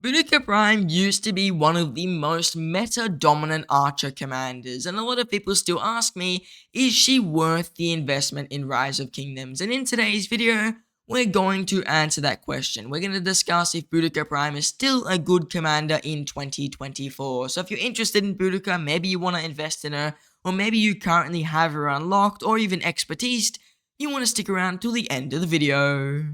Boudica Prime used to be one of the most meta-dominant archer commanders, and a lot of people still ask me, is she worth the investment in Rise of Kingdoms? And in today's video, we're going to answer that question. We're going to discuss if Boudica Prime is still a good commander in 2024. So if you're interested in Boudica, maybe you want to invest in her, or maybe you currently have her unlocked, or even expertise, you want to stick around till the end of the video.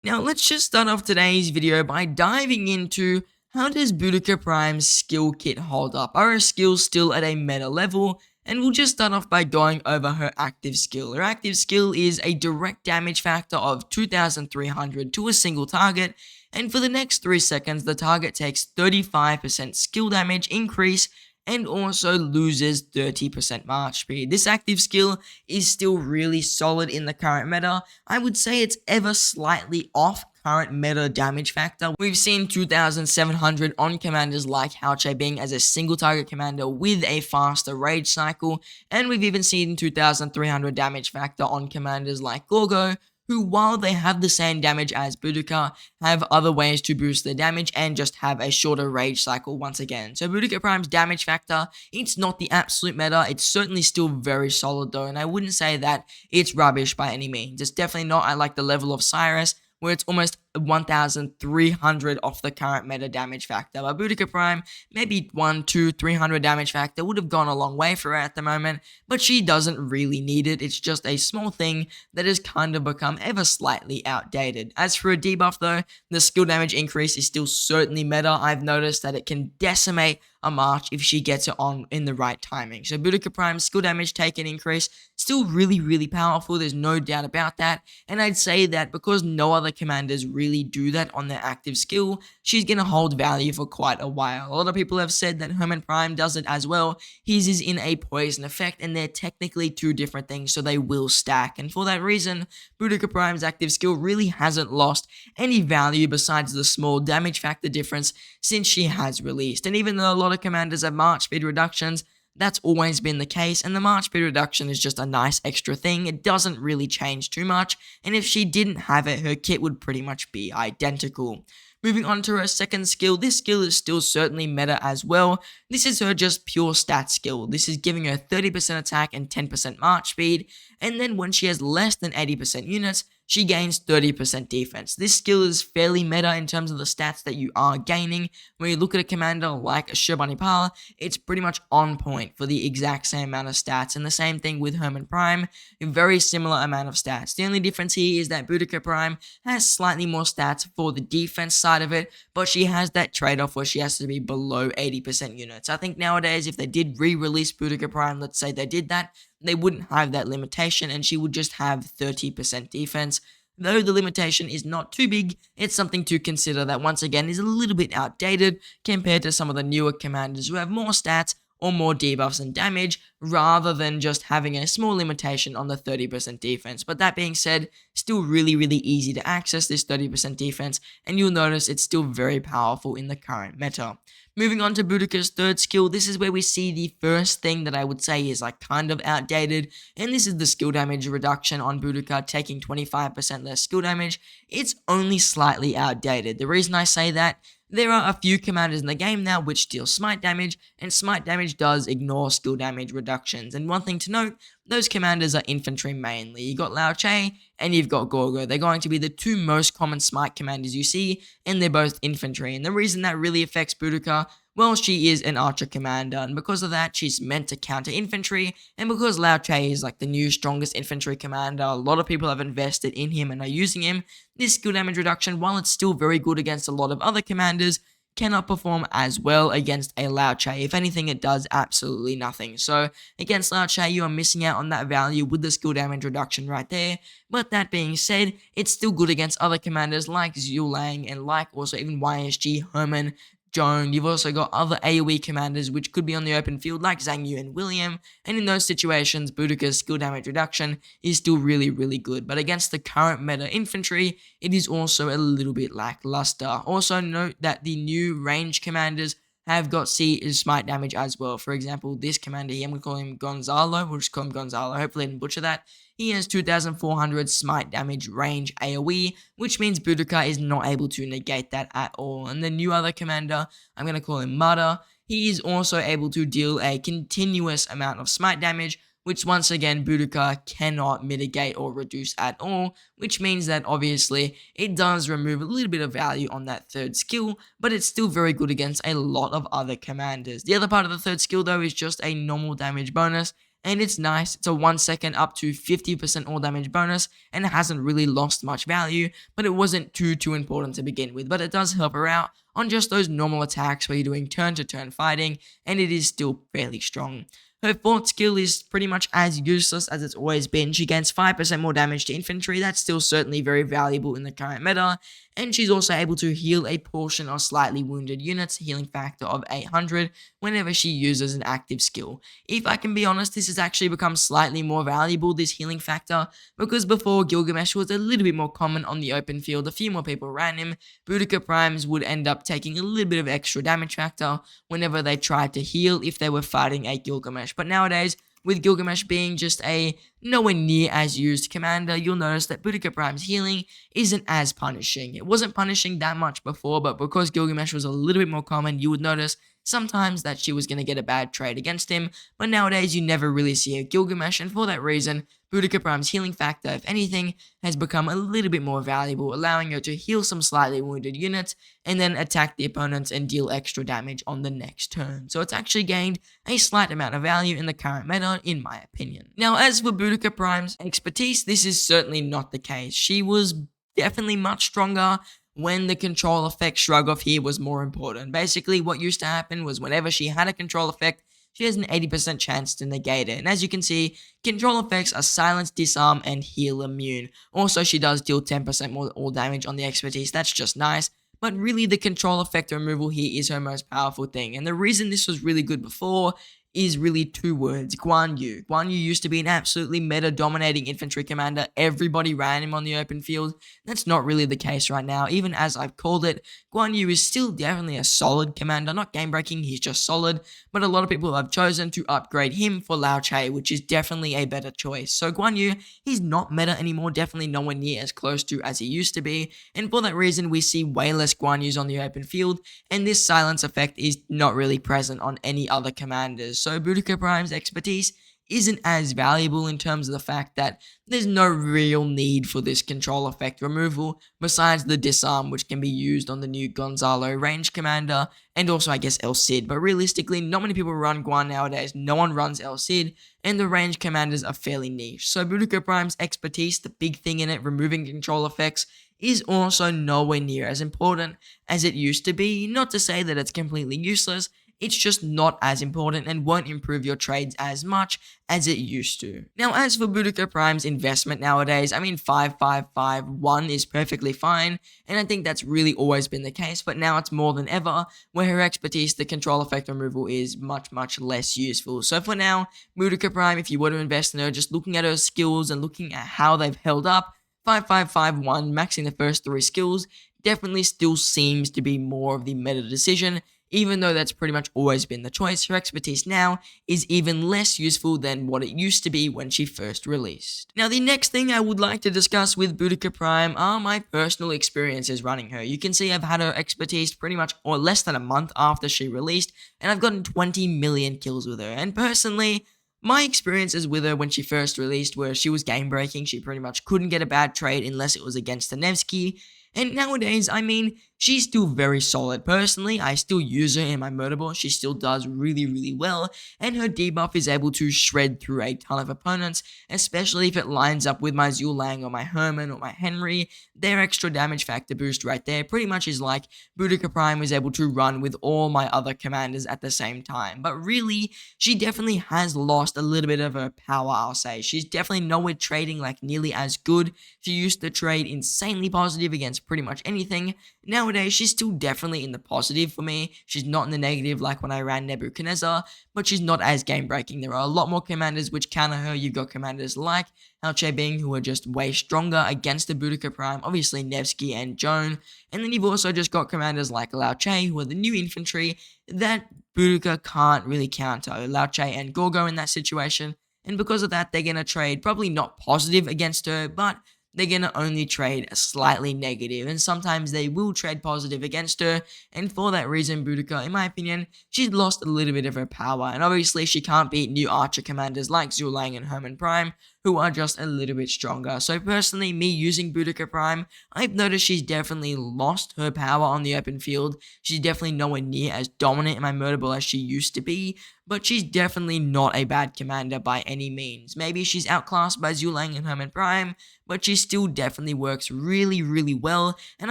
Now let's just start off today's video by diving into how does Boudica Prime's skill kit hold up? Are her skills still at a meta level? And we'll just start off by going over her active skill. Her active skill is a direct damage factor of 2300 to a single target, and for the next 3 seconds the target takes 35% skill damage increase and also loses 30% march speed. This active skill is still really solid in the current meta. I would say it's ever slightly off current meta damage factor. We've seen 2700 on commanders like Hauche Bing as a single target commander with a faster rage cycle, and we've even seen 2300 damage factor on commanders like Gorgo, who, while they have the same damage as Boudica, have other ways to boost their damage and just have a shorter rage cycle once again. So Boudica Prime's damage factor, it's not the absolute meta, it's certainly still very solid though, and I wouldn't say that it's rubbish by any means. It's definitely not at like the level of Cyrus, where it's almost 1300 off the current meta damage factor. But Boudica Prime, maybe 300 damage factor would have gone a long way for her at the moment, but she doesn't really need it. It's just a small thing that has kind of become ever slightly outdated. As for a debuff though, the skill damage increase is still certainly meta. I've noticed that it can decimate a march if she gets it on in the right timing. So Boudica Prime's skill damage taken increase, still really powerful, there's no doubt about that, and I'd say that because no other commanders really do that on their active skill, she's gonna hold value for quite a while. A lot of people have said that Herman Prime does it as well. His is in a poison effect, and they're technically two different things, so they will stack, and for that reason, Boudica Prime's active skill really hasn't lost any value besides the small damage factor difference since she has released. And even though a lot of commanders have march speed reductions, that's always been the case, and the march speed reduction is just a nice extra thing. It doesn't really change too much, and if she didn't have it, her kit would pretty much be identical. Moving on to her second skill, this skill is still certainly meta as well. This is her just pure stat skill. This is giving her 30% attack and 10% march speed, and then when she has less than 80% units, she gains 30% defense. This skill is fairly meta in terms of the stats that you are gaining. When you look at a commander like Shirbanipal, it's pretty much on point for the exact same amount of stats, and the same thing with Herman Prime, a very similar amount of stats. The only difference here is that Boudica Prime has slightly more stats for the defense side of it, but she has that trade-off where she has to be below 80% units. I think nowadays, if they did re-release Boudica Prime, let's say they did that, they wouldn't have that limitation and she would just have 30% defense. Though the limitation is not too big, it's something to consider that once again is a little bit outdated compared to some of the newer commanders who have more stats or more debuffs and damage, rather than just having a small limitation on the 30% defense. But that being said, still really easy to access this 30% defense, and you'll notice it's still very powerful in the current meta. Moving on to Boudica's third skill, this is where we see the first thing that I would say is like kind of outdated, and this is the skill damage reduction on Boudica, taking 25% less skill damage. It's only slightly outdated. The reason I say that, there are a few commanders in the game now which deal smite damage, and smite damage does ignore skill damage reductions. And one thing to note, those commanders are infantry mainly. You got Lao Che and you've got Gorgo. They're going to be the two most common smite commanders you see, and they're both infantry. And the reason that really affects Boudica, well, she is an archer commander, and because of that, she's meant to counter infantry, and because Lao Che is like the new strongest infantry commander, a lot of people have invested in him and are using him, this skill damage reduction, while it's still very good against a lot of other commanders, cannot perform as well against a Lao Che. If anything, it does absolutely nothing. So against Lao Che, you are missing out on that value with the skill damage reduction right there. But that being said, it's still good against other commanders like Zhu Lang and like also even YSG, Herman, Joan. You've also got other AoE commanders which could be on the open field like Zhang Yu and William, and in those situations, Boudica's skill damage reduction is still really good. But against the current meta infantry, it is also a little bit lackluster. Also note that the new range commanders have got smite damage as well. For example, this commander here, I'm going to call him Gonzalo. We'll just call him Gonzalo. Hopefully I didn't butcher that. he has 2400 smite damage range AoE, which means Boudica is not able to negate that at all. And the new other commander, I'm going to call him Mada, he is also able to deal a continuous amount of smite damage, which once again Boudica cannot mitigate or reduce at all, which means that obviously it does remove a little bit of value on that third skill, but it's still very good against a lot of other commanders. The other part of the third skill though is just a normal damage bonus, and it's nice. It's a 1 second up to 50% all damage bonus, and it hasn't really lost much value, but it wasn't too important to begin with, but it does help her out on just those normal attacks where you're doing turn-to-turn fighting, and it is still fairly strong. Her fourth skill is pretty much as useless as it's always been. She gains 5% more damage to infantry. That's still certainly very valuable in the current meta. And she's also able to heal a portion of slightly wounded units, healing factor of 800, whenever she uses an active skill. If I can be honest, this has actually become slightly more valuable, this healing factor, because before Gilgamesh was a little bit more common on the open field, a few more people ran him, Boudica Primes would end up taking a little bit of extra damage factor whenever they tried to heal if they were fighting a Gilgamesh. But nowadays, with Gilgamesh being just a nowhere near as used commander, you'll notice that Boudica Prime's healing isn't as punishing. It wasn't punishing that much before, but because Gilgamesh was a little bit more common, you would notice sometimes that she was going to get a bad trade against him, but nowadays you never really see a Gilgamesh, and for that reason, Boudica Prime's healing factor, if anything, has become a little bit more valuable, allowing her to heal some slightly wounded units, and then attack the opponents and deal extra damage on the next turn. So it's actually gained a slight amount of value in the current meta, in my opinion. Now, as for Boudica Prime's expertise, this is certainly not the case. She was definitely much stronger when the control effect shrug off here was more important. Basically, what used to happen was whenever she had a control effect, she has an 80% chance to negate it. And as you can see, control effects are silence, disarm, and heal immune. Also, she does deal 10% more all damage on the expertise. That's just nice. But really, the control effect removal here is her most powerful thing. And the reason this was really good before is really two words: Guan Yu. Guan Yu used to be an absolutely meta-dominating infantry commander. Everybody ran him on the open field. That's not really the case right now. Even as I've called it, Guan Yu is still definitely a solid commander. Not game-breaking, he's just solid. But a lot of people have chosen to upgrade him for Lao Che, which is definitely a better choice. So Guan Yu, he's not meta anymore. Definitely nowhere near as close to as he used to be. And for that reason, we see way less Guan Yus on the open field. And this silence effect is not really present on any other commanders. So Boudica Prime's expertise isn't as valuable in terms of the fact that there's no real need for this control effect removal besides the disarm, which can be used on the new Gonzalo range commander and also I guess El Cid. But realistically, not many people run Guan nowadays. No one runs El Cid, and the range commanders are fairly niche. So Boudica Prime's expertise, the big thing in it, removing control effects, is also nowhere near as important as it used to be. Not to say that it's completely useless, it's just not as important and won't improve your trades as much as it used to. Now, as for Boudica Prime's investment nowadays, I mean 5551 is perfectly fine, and I think that's really always been the case, but now it's more than ever, where her expertise, the control effect removal, is much less useful. So for now, Boudica Prime, if you were to invest in her, just looking at her skills and looking at how they've held up, 5551, maxing the first 3 skills, definitely still seems to be more of the meta decision, even though that's pretty much always been the choice. Her expertise now is even less useful than what it used to be when she first released. Now, the next thing I would like to discuss with Boudica Prime are my personal experiences running her. You can see I've had her expertise pretty much or less than a month after she released, and I've gotten 20 million kills with her. And personally, my experiences with her when she first released were she was game breaking. She pretty much couldn't get a bad trade unless it was against the Nevsky. And nowadays, I mean, she's still very solid. Personally, I still use her in my murderboard. She still does really well, and her debuff is able to shred through a ton of opponents, especially if it lines up with my Zulang or my Herman or my Henry. Their extra damage factor boost right there pretty much is like Boudica Prime was able to run with all my other commanders at the same time. But really, she definitely has lost a little bit of her power, I'll say. She's definitely nowhere trading like nearly as good. She used to trade insanely positive against pretty much anything. Nowadays, she's still definitely in the positive for me. She's not in the negative like when I ran Nebuchadnezzar, but she's not as game-breaking. There are a lot more commanders which counter her. You've got commanders like Alche Bing, who are just way stronger against the Boudica Prime, obviously Nevsky and Joan, and then you've also just got commanders like Lao Che, who are the new infantry that Boudica can't really counter. Lao Che and Gorgo in that situation, and because of that, they're going to trade probably not positive against her, but they're going to only trade slightly negative, and sometimes they will trade positive against her, and for that reason, Boudica, in my opinion, she's lost a little bit of her power, and obviously she can't beat new archer commanders like Zulang and Herman Prime, who are just a little bit stronger. So personally, me using Boudica Prime, I've noticed she's definitely lost her power on the open field. She's definitely nowhere near as dominant in my murder ball as she used to be, but she's definitely not a bad commander by any means. Maybe she's outclassed by Zulang and Herman Prime, but she still definitely works really, really well, and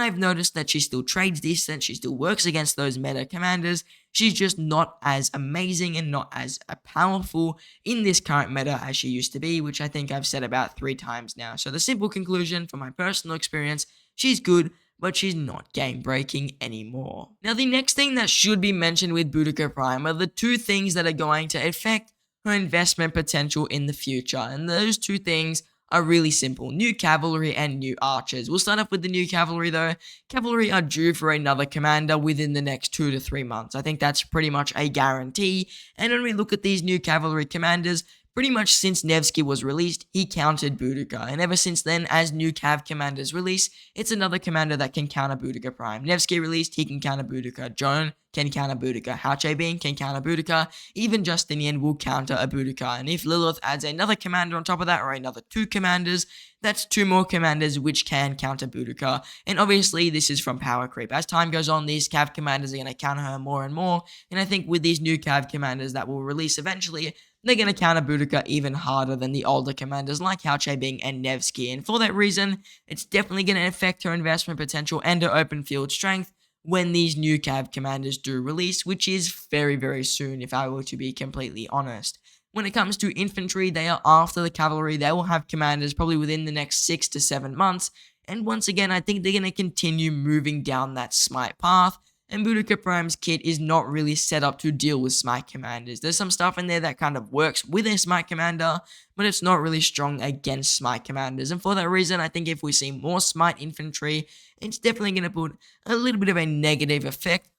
I've noticed that she still trades decent, she still works against those meta commanders. She's just not as amazing and not as powerful in this current meta as she used to be, which I think I've said about 3 times now. So the simple conclusion from my personal experience, she's good, but she's not game-breaking anymore. Now, the next thing that should be mentioned with Boudica Prime are the 2 things that are going to affect her investment potential in the future, and those 2 things are really simple: new cavalry and new archers. We'll start off with the new cavalry though. Cavalry are due for another commander within the next 2 to 3 months. I think that's pretty much a guarantee, and when we look at these new cavalry commanders, pretty much since Nevsky was released, he countered Boudica, and ever since then, as new cav commanders release, it's another commander that can counter Boudica Prime. Nevsky released, he can counter Boudica. Joan can counter Boudica. Hao Bean can counter Boudica. Even Justinian will counter a Boudica, and if Lilith adds another commander on top of that, or another 2 commanders, that's 2 more commanders which can counter Boudica, and obviously this is from power creep. As time goes on, these cav commanders are going to counter her more and more, and I think with these new cav commanders that will release eventually, they're going to counter Boudica even harder than the older commanders like Hao Bing and Nevsky, and for that reason, it's definitely going to affect her investment potential and her open field strength when these new cav commanders do release, which is very, very soon if I were to be completely honest. When it comes to infantry, they are after the cavalry. They will have commanders probably within the next 6 to 7 months, and once again, I think they're going to continue moving down that smite path, and Boudica Prime's kit is not really set up to deal with smite commanders. There's some stuff in there that kind of works with a smite commander, but it's not really strong against smite commanders, and for that reason, I think if we see more smite infantry, it's definitely going to put a little bit of a negative effect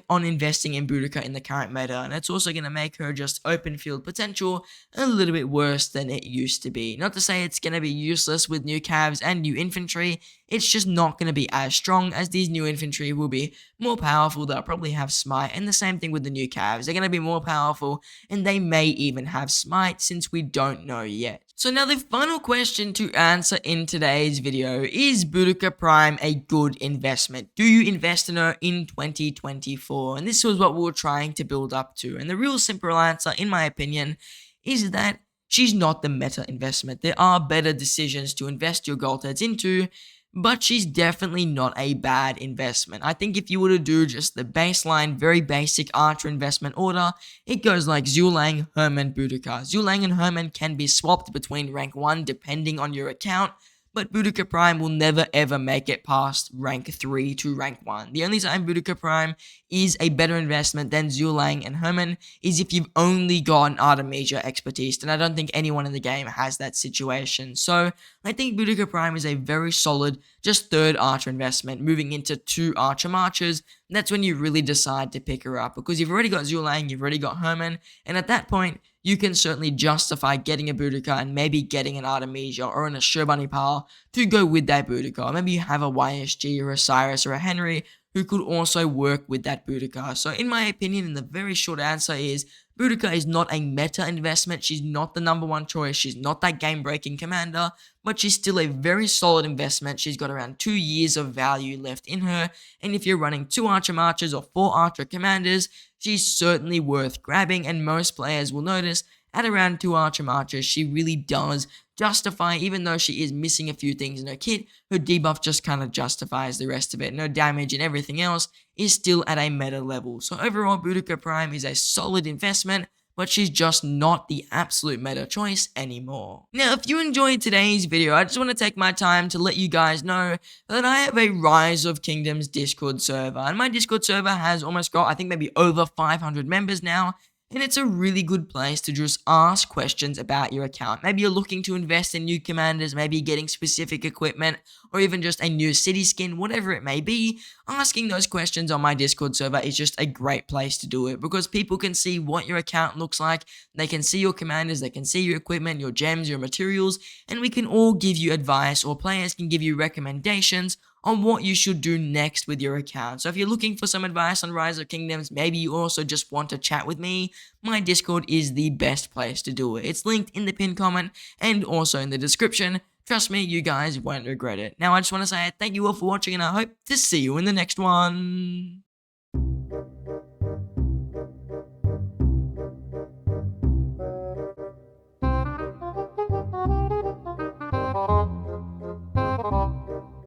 on investing in Boudica in the current meta, and it's also going to make her just open field potential a little bit worse than it used to be. Not to say it's going to be useless with new calves and new infantry, it's just not going to be as strong, as these new infantry will be more powerful. They'll probably have smite, and the same thing with the new calves. They're going to be more powerful, and they may even have smite, since we don't know yet. So now the final question to answer in today's video: is Boudica Prime a good investment? Do you invest in her in 2024? And this was what we were trying to build up to. And the real simple answer, in my opinion, is that she's not the meta investment. There are better decisions to invest your gold heads into, but she's definitely not a bad investment. I think if you were to do just the baseline, very basic archer investment order, it goes like Zulang, Herman, Boudica. Zulang and Herman can be swapped between rank 1 depending on your account, but Boudica Prime will never ever make it past rank 3 to rank 1. The only time Boudica Prime is a better investment than Zulang and Herman is if you've only got an Artemisia expertise, and I don't think anyone in the game has that situation. So I think Boudica Prime is a very solid, just 3rd archer investment, moving into 2 archer marches. That's when you really decide to pick her up, because you've already got Zulang, you've already got Herman, and at that point, you can certainly justify getting a Boudica and maybe getting an Artemisia or an Ashurbanipal pile to go with that Boudica. Or maybe you have a YSG or a Cyrus or a Henry who could also work with that Boudica. So in my opinion, and the very short answer is, Boudica is not a meta investment. She's not the number 1 choice. She's not that game-breaking commander, but she's still a very solid investment. She's got around 2 years of value left in her, and if you're running 2 archer marches or 4 archer commanders, she's certainly worth grabbing, and most players will notice at around 2 archer marches, she really does justify, even though she is missing a few things in her kit, her debuff just kind of justifies the rest of it. No damage and everything else is still at a meta level. So overall, Boudica Prime is a solid investment, but she's just not the absolute meta choice anymore. Now, if you enjoyed today's video, I just want to take my time to let you guys know that I have a Rise of Kingdoms Discord server, and my Discord server has almost got, I think, maybe over 500 members now. And it's a really good place to just ask questions about your account. Maybe you're looking to invest in new commanders, maybe getting specific equipment, or even just a new city skin, whatever it may be. Asking those questions on my Discord server is just a great place to do it because people can see what your account looks like. They can see your commanders, they can see your equipment, your gems, your materials, and we can all give you advice, or players can give you recommendations on what you should do next with your account. So if you're looking for some advice on Rise of Kingdoms, maybe you also just want to chat with me, my Discord is the best place to do it. It's linked in the pinned comment and also in the description. Trust me, you guys won't regret it. Now I just want to say thank you all for watching, and I hope to see you in the next one.